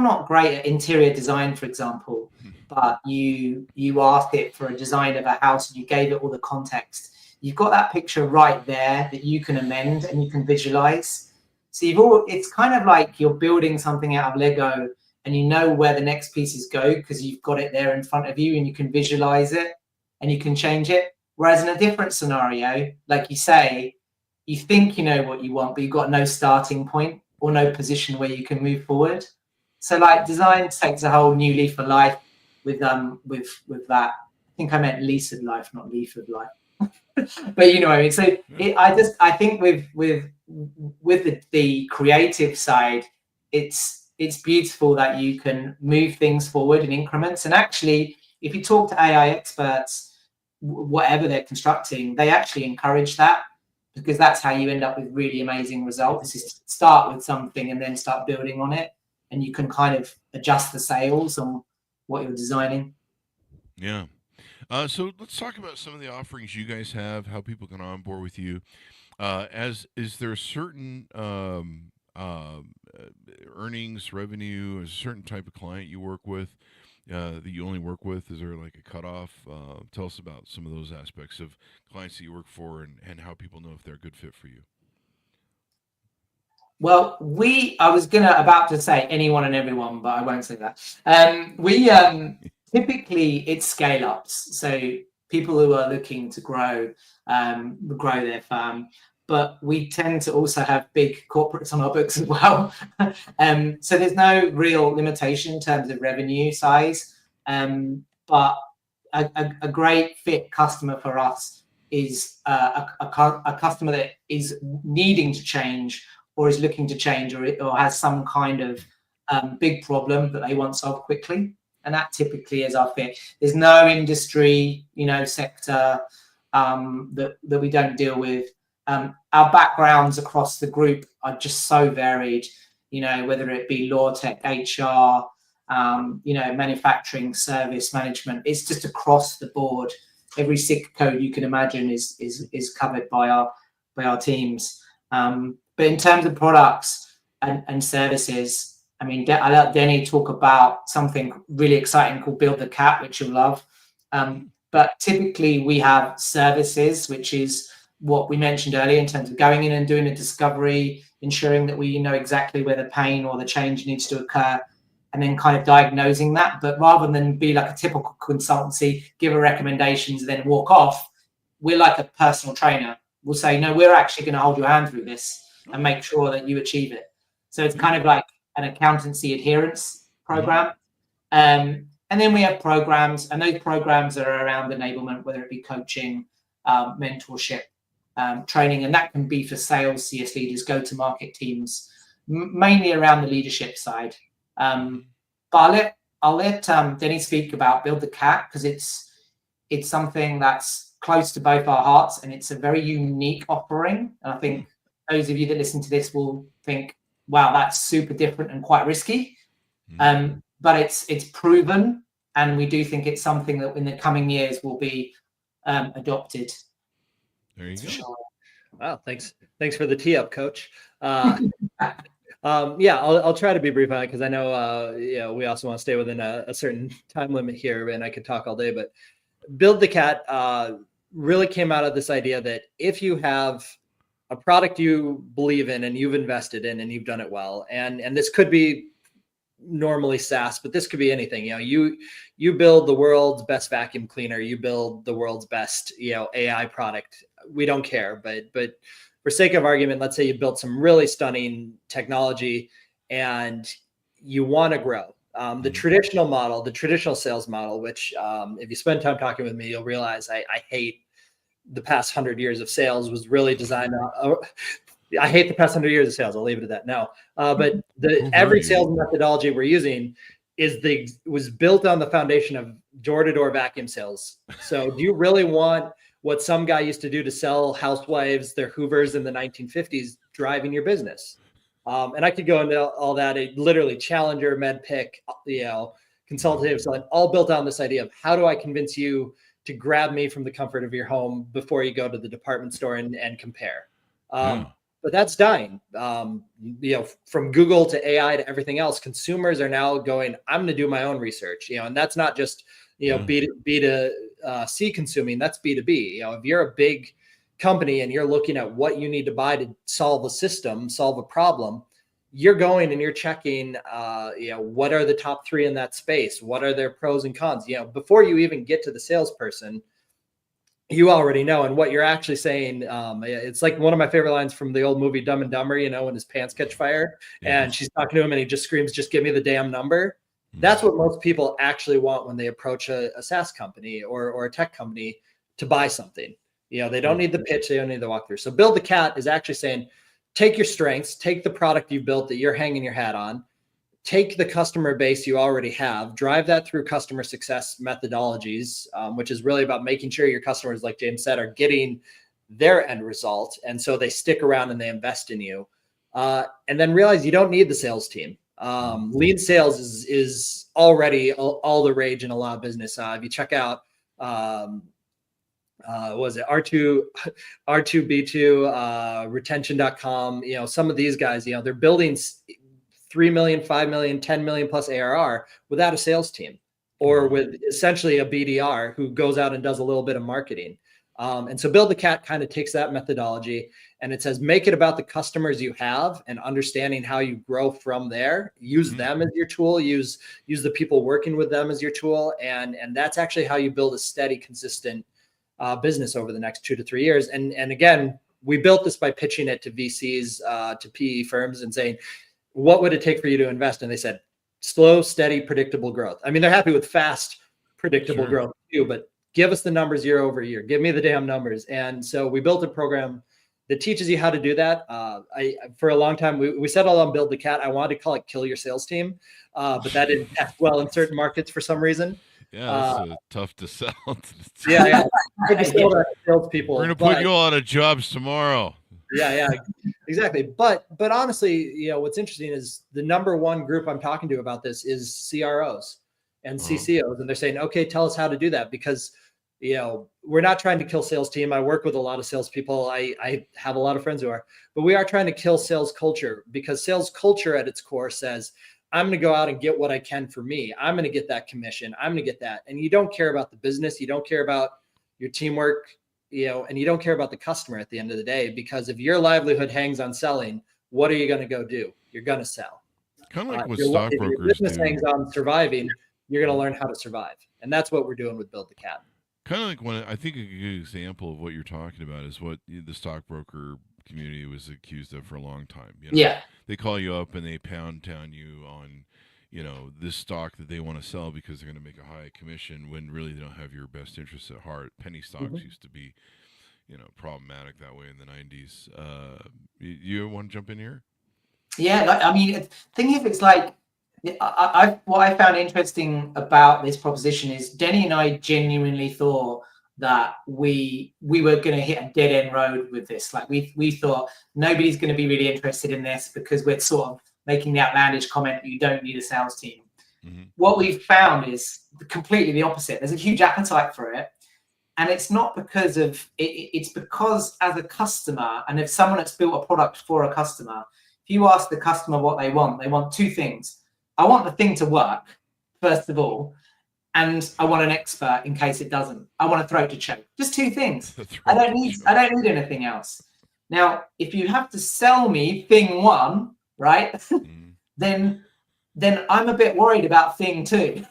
not great at interior design, for example, but you asked it for a design of a house and you gave it all the context, you've got that picture right there that you can amend and you can visualize. So it's kind of like you're building something out of Lego, and you know where the next pieces go because you've got it there in front of you and you can visualize it and you can change it. Whereas in a different scenario, like you say, you think you know what you want, but you've got no starting point or no position where you can move forward. So like design takes a whole new leaf of life with that. I think I meant lease of life, not leaf of life. But you know what I mean. So I think with the creative side, it's beautiful that you can move things forward in increments. And actually, if you talk to AI experts, whatever they're constructing, they actually encourage that, because that's how you end up with really amazing results. Is start with something and then start building on it, and you can kind of adjust the sails on what you're designing.
Yeah. So let's talk about some of the offerings you guys have, how people can onboard with you. Is there a certain earnings, revenue, a certain type of client you work with that you only work with? Is there like a cutoff? Tell us about some of those aspects of clients that you work for and how people know if they're a good fit for you.
Well, I was about to say anyone and everyone, but I won't say that. Typically it's scale ups. So people who are looking to grow their firm, but we tend to also have big corporates on our books as well. So there's no real limitation in terms of revenue size. But a great fit customer for us is a customer that is needing to change, or is looking to change, or has some kind of big problem that they want solved quickly. And that typically is our fit. There's no industry, sector that we don't deal with. Our backgrounds across the group are just so varied, whether it be law, tech, HR, manufacturing, service management. It's just across the board. Every SIC code you can imagine is covered by our teams. But in terms of products and services, I mean, I let Denny talk about something really exciting called Build the Cat, which you'll love. But typically we have services, which is what we mentioned earlier in terms of going in and doing a discovery, ensuring that we know exactly where the pain or the change needs to occur, and then kind of diagnosing that. But rather than be like a typical consultancy, give a recommendations and then walk off, we're like a personal trainer. We'll say, no, we're actually going to hold your hand through this and make sure that you achieve it. So it's kind of like an accountancy adherence program. And then we have programs, and those programs are around enablement, whether it be coaching, mentorship, training, and that can be for sales, CS leaders, go-to-market teams, mainly around the leadership side. But I'll let Denny speak about Build the Cat, because it's something that's close to both our hearts, and it's a very unique offering. And I think those of you that listen to this will think, wow, that's super different and quite risky. But it's proven, and we do think it's something that in the coming years will be adopted.
There you go.
Sure.
Wow, thanks for the tee up, Coach. I'll try to be brief on it, because I know we also want to stay within a certain time limit here, and I could talk all day. But Build the Cat really came out of this idea that if you have a product you believe in and you've invested in and you've done it well, and this could be normally SaaS, but this could be anything. You build the world's best vacuum cleaner, you build the world's best AI product. We don't care, but for sake of argument, let's say you built some really stunning technology and you want to grow. The traditional model, the traditional sales model, which if you spend time talking with me, you'll realize I hate the past 100 years of sales, was really designed. I hate the past 100 years of sales. I'll leave it at that now. But every sales methodology we're using was built on the foundation of door-to-door vacuum sales. So do you really want what some guy used to do to sell housewives their Hoovers in the 1950s driving your business? And I could go into all that. Literally Challenger, MedPick, consultative selling, all built on this idea of how do I convince you to grab me from the comfort of your home before you go to the department store and compare. But that's dying. From Google to AI to everything else, consumers are now going, I'm going to do my own research, and that's not just, B to C consuming, that's B2B. If you're a big company and you're looking at what you need to buy to solve a system, solve a problem, you're going and you're checking, what are the top 3 in that space? What are their pros and cons? Before you even get to the salesperson, you already know. And what you're actually saying, it's like one of my favorite lines from the old movie Dumb and Dumber, when his pants catch fire and she's talking to him and he just screams, just give me the damn number. That's what most people actually want when they approach a SaaS company or a tech company to buy something. They don't need the pitch. They don't need the walkthrough. So Build the Cat is actually saying, take your strengths, take the product you've built that you're hanging your hat on, take the customer base you already have, drive that through customer success methodologies, which is really about making sure your customers, like James said, are getting their end result. And so they stick around and they invest in you. And then realize you don't need the sales team. Lead sales is already all the rage in a lot of business. If you check out, what was it, R2B2, retention.com, some of these guys, they're building 3 million, 5 million, 10 million plus ARR without a sales team or with essentially a BDR who goes out and does a little bit of marketing. And so Build the Cat kind of takes that methodology and it says, make it about the customers you have and understanding how you grow from there. Use them as your tool, use the people working with them as your tool. And that's actually how you build a steady, consistent business over the next 2 to 3 years. And again, we built this by pitching it to VCs, to PE firms and saying, what would it take for you to invest? And they said, slow, steady, predictable growth. I mean, they're happy with fast, predictable growth too, but give us the numbers year over year. Give me the damn numbers. And so we built a program that teaches you how to do that. For a long time, we settled on Build the Cat. I wanted to call it Kill Your Sales Team, but that didn't test well in certain markets for some reason.
Yeah, that's tough to sell.
Yeah. Salespeople.
We're going to put you all out of jobs tomorrow.
Yeah, exactly. But honestly, what's interesting is the number one group I'm talking to about this is CROs and CCOs. And they're saying, okay, tell us how to do that because, we're not trying to kill sales team. I work with a lot of salespeople. I have a lot of friends who are, but we are trying to kill sales culture because sales culture at its core says, I'm going to go out and get what I can for me. I'm going to get that commission. I'm going to get that. And you don't care about the business. You don't care about your teamwork, and you don't care about the customer at the end of the day, because if your livelihood hangs on selling, what are you going to go do? You're going to sell.
Kind of like what stockbrokers do.
If your business hangs on surviving, you're going to learn how to survive. And that's what we're doing with Build the Cat.
Kind of like I think a good example of what you're talking about is what the stockbroker community was accused of for a long time.
Yeah.
They call you up and they pound town you on, this stock that they want to sell because they're going to make a high commission when really they don't have your best interests at heart. Penny stocks used to be, problematic that way in the 90s. You want to jump in here?
Yeah, think if it's like, what I found interesting about this proposition is Denny and I genuinely thought that we were going to hit a dead end road with this. Like we thought nobody's going to be really interested in this because we're sort of making the outlandish comment that you don't need a sales team. What we've found is completely the opposite. There's a huge appetite for it. And it's not because of it, it's because as a customer, and if someone that's built a product for a customer, if you ask the customer what they want 2 things. I want the thing to work, first of all, and I want an expert in case it doesn't. I want a throat to choke. Just 2 things. I don't need anything else. Now, if you have to sell me thing 1, right, then I'm a bit worried about thing 2.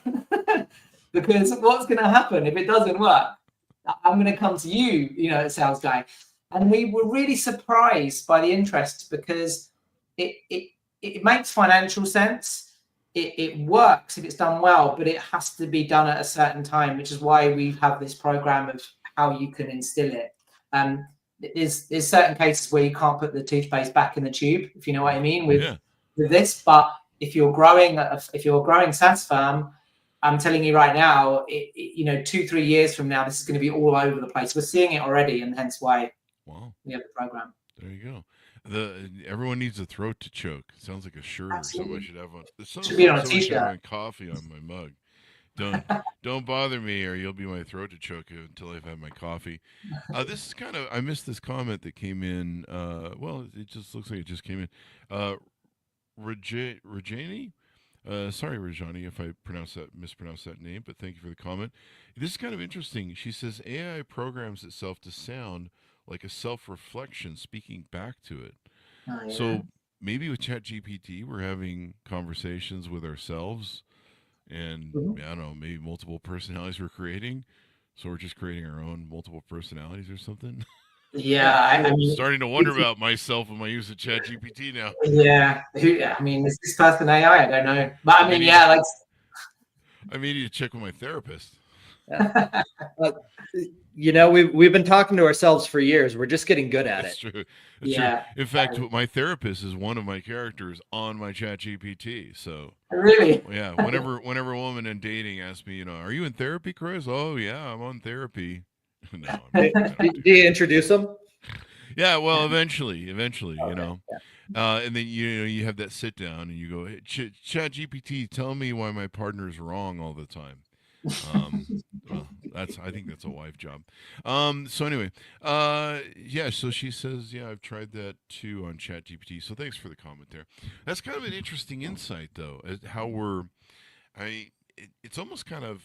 Because what's going to happen if it doesn't work? I'm going to come to you, sales guy. And we were really surprised by the interest because it makes financial sense. It works if it's done well, but it has to be done at a certain time, which is why we have this program of how you can instill it. There's certain cases where you can't put the toothpaste back in the tube, if you know what I mean, with this. But if you're growing SaaS firm, I'm telling you right now, 2-3 years from now, this is going to be all over the place. We're seeing it already, and hence why we have the program.
There you go. Everyone needs a throat to choke. It sounds like a shirt. Absolutely. Or somebody should have one.
Should be on a t-shirt.
Coffee on my mug. Don't bother me, or you'll be my throat to choke until I've had my coffee. This is I missed this comment that came in. It just looks like it just came in. Rajani. Sorry, Rajani, if I mispronounced that name, but thank you for the comment. This is kind of interesting. She says AI programs itself to sound like a self-reflection speaking back to it.
Oh, yeah.
So maybe with ChatGPT, we're having conversations with ourselves, and
Mhm.
I don't know, maybe multiple personalities we're creating. So we're just creating our own multiple personalities or something.
Yeah, I mean,
Starting to wonder about myself and my use of ChatGPT now.
yeah. I mean, is this person AI? I don't know, but I mean, yeah, like.
I may need to check with my therapist.
Yeah. Uh, we've been talking to ourselves for years. We're just getting good at
That's
it.
true. That's true.
Yeah.
In fact, my therapist is one of my characters on my ChatGPT. So
Really?
yeah, whenever a woman in dating asks me, are you in therapy, Chris? Oh yeah, I'm on therapy. No, I'm
Do,
not. I don't do.
do you introduce them?
Yeah, well, eventually,
Okay.
and then you have that sit down and you go, hey, ChatGPT, tell me why my partner's wrong all the time. Um, well, I think that's a wife job. So anyway, yeah. So she says, yeah, I've tried that too on ChatGPT. So thanks for the comment there. That's kind of an interesting insight, though, as how it's almost kind of.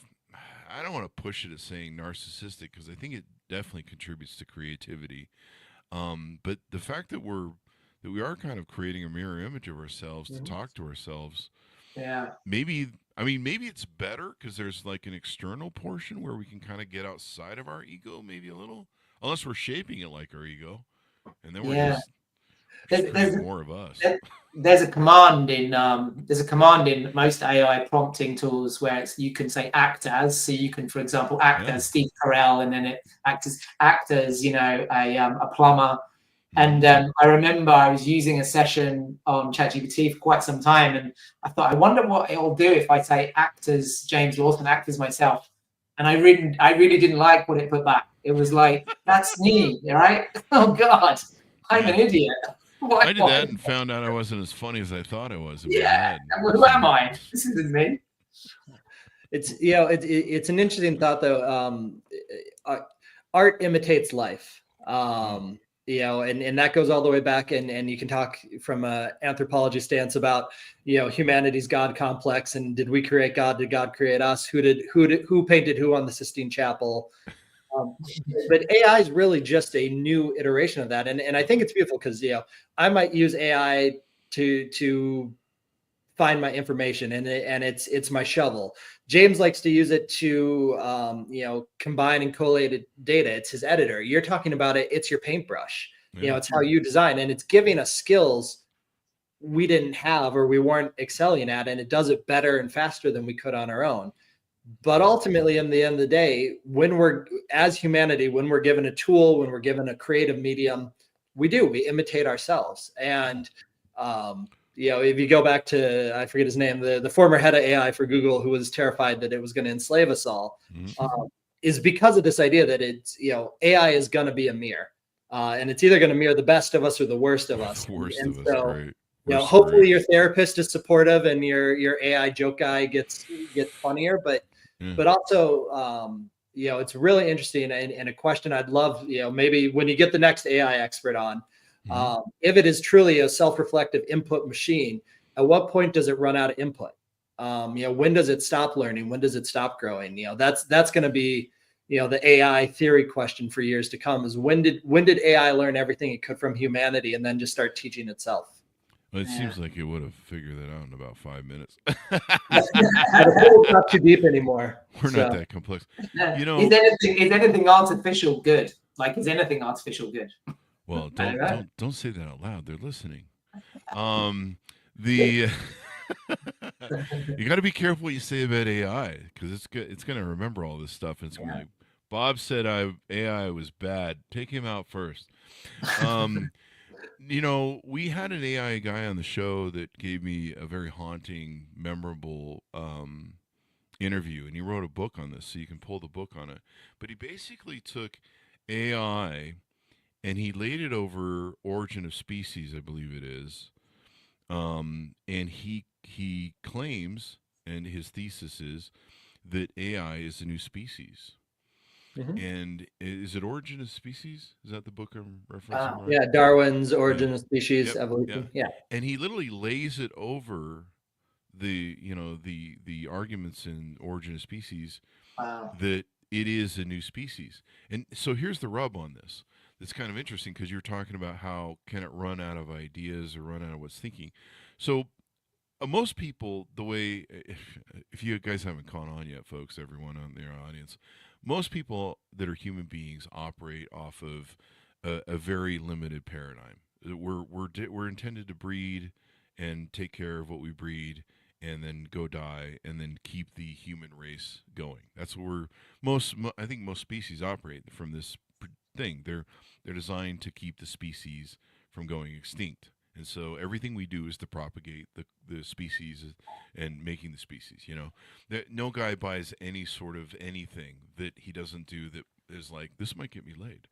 I don't want to push it as saying narcissistic because I think it definitely contributes to creativity. But the fact that we are kind of creating a mirror image of ourselves to
Mhm.
talk to ourselves,
Yeah.
maybe it's better because there's like an external portion where we can kind of get outside of our ego, maybe a little, unless we're shaping it like our ego, and then we're
Yeah.
just
There's,
creating
there's,
more of us.
there's a command in most AI prompting tools where you can say act as, so you can, for example, act
Yeah.
as Steve Carell, and then it act as a plumber.
Mm-hmm.
And I remember I was using a session on ChatGPT for quite some time, and I thought, I wonder what it'll do if I say act as James Lawson, act as myself. And I really didn't like what it put back. It was like, that's me, right? Oh God, I'm
Yeah.
an idiot.
I did that and found out I wasn't as funny as I thought I was in my
Yeah,
head.
who am I? This isn't me.
It's an interesting thought though. Uh, Art imitates life. And that goes all the way back, and you can talk from a anthropology stance about humanity's God complex, and did we create God? Did God create us? Who painted who on the Sistine Chapel? Um, but AI is really just a new iteration of that, and I think it's beautiful because I might use AI to find my information, and it's my shovel. James likes to use it to combine and collate data. It's his editor. You're talking about it's your paintbrush.
Yeah.
It's how you design, and it's giving us skills we didn't have or we weren't excelling at, and it does it better and faster than we could on our own. But ultimately, in the end of the day, as humanity, when we're given a tool, when we're given a creative medium, we imitate ourselves. And if you go back to, I forget his name, the former head of AI for Google, who was terrified that it was going to enslave us all, is because of this idea that it's AI is going to be a mirror, and it's either going to mirror the best of us or the worst of us.
The worst
and
of us,
so,
great.
hopefully your therapist is supportive and your AI joke guy gets funnier, but also, it's really interesting and a question I'd love, maybe when you get the next AI expert on, if it is truly a self-reflective input machine, at what point does it run out of input? When does it stop learning? When does it stop growing? That's going to be, the AI theory question for years to come is when did AI learn everything it could from humanity and then just start teaching itself?
Well, it seems like it would have figured that out in about 5 minutes.
The pool's not too deep anymore.
We're not that complex.
Is anything artificial good? Like, is anything artificial good?
Well, don't say that out loud. They're listening. The you got to be careful what you say about AI because it's going to remember all this stuff and it's going to be like, Bob said AI was bad. Take him out first. We had an AI guy on the show that gave me a very haunting, memorable interview, and he wrote a book on this, so you can pull the book on it. But he basically took AI and he laid it over Origin of Species, I believe it is, and he claims, and his thesis is that AI is a new species. And is it Origin of Species? Is that the book I'm referencing?
Yeah, Darwin's Origin of Species,
Yep.
Evolution. Yeah.
And he literally lays it over the arguments in Origin of Species that it is a new species. And so here's the rub on this. that's kind of interesting because you're talking about how can it run out of ideas or run out of what's thinking. So most people, the way, if you guys haven't caught on yet, folks, everyone on their audience, most people that are human beings operate off of a very limited paradigm. We're intended to breed and take care of what we breed, and then go die, and then keep the human race going. That's where I think most species operate from this thing. They're designed to keep the species from going extinct. And so everything we do is to propagate the species and making the species. No guy buys any sort of anything that he doesn't do that is like, this might get me laid.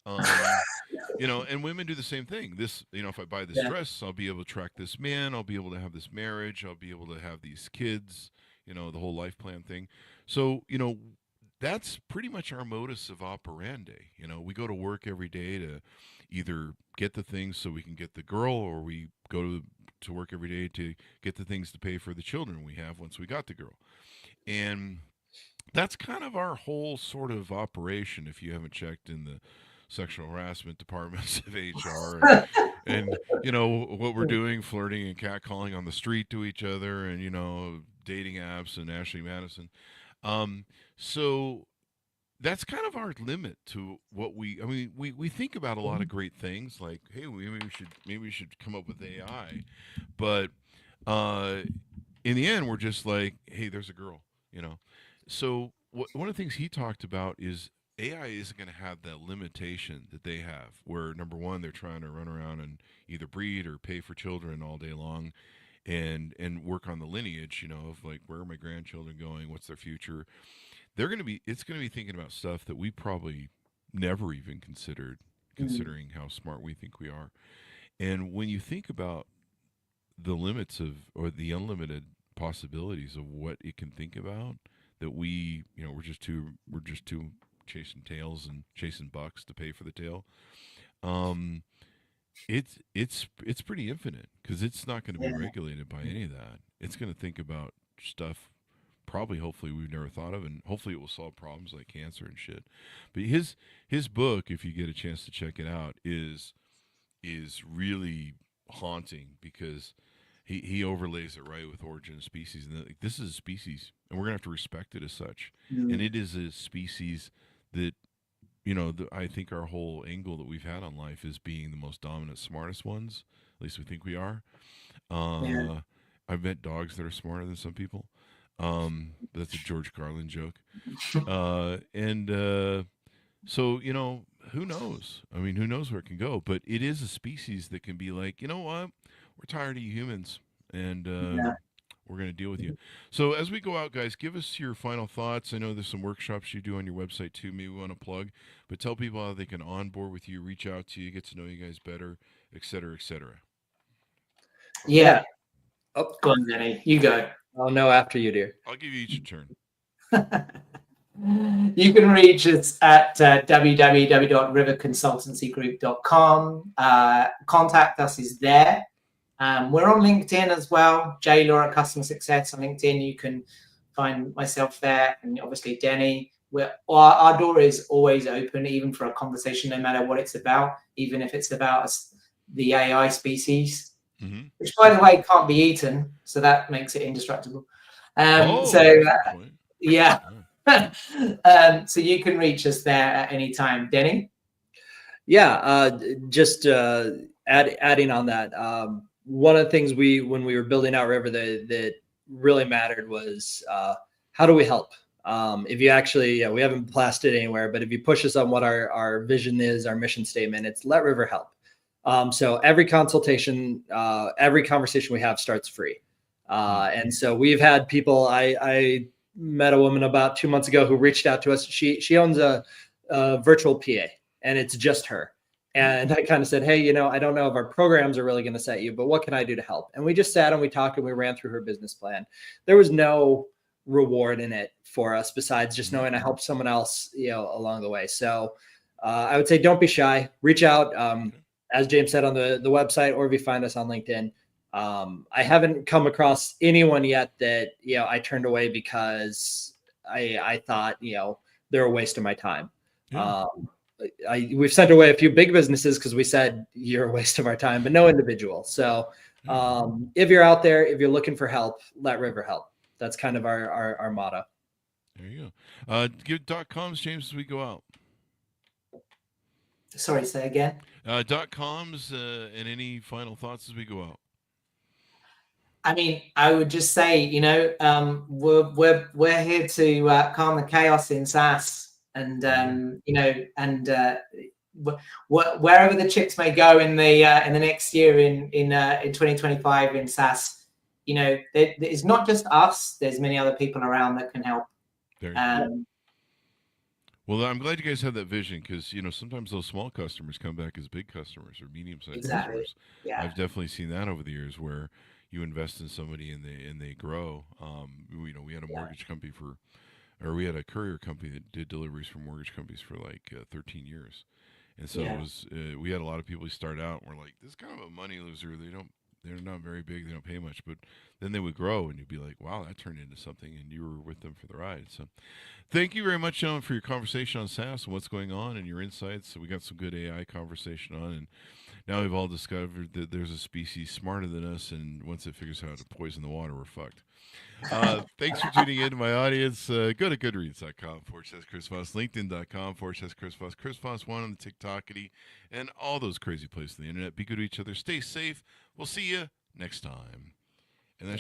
And women do the same thing. If I buy this dress, I'll be able to track this man. I'll be able to have this marriage. I'll be able to have these kids. The whole life plan thing. So that's pretty much our modus of operandi. We go to work every day to either get the things so we can get the girl, or we go to work every day to get the things to pay for the children we have once we got the girl. And that's kind of our whole sort of operation. If you haven't checked in the sexual harassment departments of HR and what we're doing, flirting and catcalling on the street to each other, and dating apps and Ashley Madison. So that's kind of our limit to what we think about a lot of great things, like, hey, maybe we should come up with AI, but in the end we're just like, hey, there's a girl. So one of the things he talked about is AI isn't going to have that limitation that they have, where number one, they're trying to run around and either breed or pay for children all day long, and work on the lineage, of like, where are my grandchildren going, what's their future. It's going to be thinking about stuff that we probably never even considered, considering how smart we think we are. And when you think about the limits or the unlimited possibilities of what it can think about, that we're just too chasing tails and chasing bucks to pay for the tail. It's pretty infinite, because it's not going to be regulated by any of that. It's going to think about stuff probably, hopefully, we've never thought of, and hopefully it will solve problems like cancer and shit. But his book, if you get a chance to check it out, is really haunting, because he overlays it right with origin of species, and like, this is a species, and we're gonna have to respect it as such. And it is a species that I think our whole angle that we've had on life is being the most dominant, smartest ones. At least we think we are. I've met dogs that are smarter than some people. That's a George Carlin joke. So, who knows? I mean, who knows where it can go? But it is a species that can be like, you know what? We're tired of you humans, and we're going to deal with you. So as we go out, guys, give us your final thoughts. I know there's some workshops you do on your website too, maybe we want to plug, but tell people how they can onboard with you, reach out to you, get to know you guys better, et cetera, et cetera.
Yeah. Oh, go on, Denny. You go.
Oh, no, after you, dear.
I'll give you each a turn.
You can reach us at www.riverconsultancygroup.com. Contact us is there. We're on LinkedIn as well. J. Laura Customer Success on LinkedIn. You can find myself there, and obviously Denny. Our door is always open, even for a conversation, no matter what it's about, even if it's about the AI species, which, by the way, can't be eaten, so that makes it indestructible. Yeah. So you can reach us there at any time. Denny?
Yeah, just adding on that. One of the things when we were building out River that really mattered was how do we help? If you actually, we haven't blasted anywhere, but if you push us on what our vision is, our mission statement, it's let River help. So every consultation, every conversation we have starts free. And so we've had people, I met a woman about 2 months ago who reached out to us. She owns a virtual PA, and it's just her. And I kind of said, hey, I don't know if our programs are really going to set you, but what can I do to help? And we just sat and we talked and we ran through her business plan. There was no reward in it for us besides just knowing I helped someone else, along the way. So I would say, don't be shy, reach out. As James said, on the website, or if you find us on LinkedIn. I haven't come across anyone yet that, I turned away because I thought, they're a waste of my time. we've sent away a few big businesses because we said you're a waste of our time, but no individual. So if you're out there, if you're looking for help, let River help. That's kind of our motto.
There you go. Give .coms, James, as we go out.
Sorry, say again.
.coms and any final thoughts as we go out.
I mean, I would just say, we're here to calm the chaos in SaaS, and wherever the chips may go in the next year in 2025 in SaaS, it's not just us. There's many other people around that can help.
Well, I'm glad you guys have that vision, because sometimes those small customers come back as big customers or medium-sized customers. Yeah. I've definitely seen that over the years, where you invest in somebody and they grow. We had a mortgage company we had a courier company that did deliveries for mortgage companies for like 13 years, and so it was. We had a lot of people who start out and we're like, this is kind of a money loser. They're not very big. They don't pay much, but then they would grow, and you'd be like, wow, that turned into something, and you were with them for the ride. So thank you very much, gentlemen, for your conversation on SaaS and what's going on and your insights. So we got some good AI conversation on, and now we've all discovered that there's a species smarter than us, and once it figures out how to poison the water, we're fucked. Thanks for tuning in to my audience. Go to goodreads.com/Chris Voss, LinkedIn.com/Chris Voss, Chris Voss1 on the TikTokity, and all those crazy places on the internet. Be good to each other. Stay safe. We'll see you next time.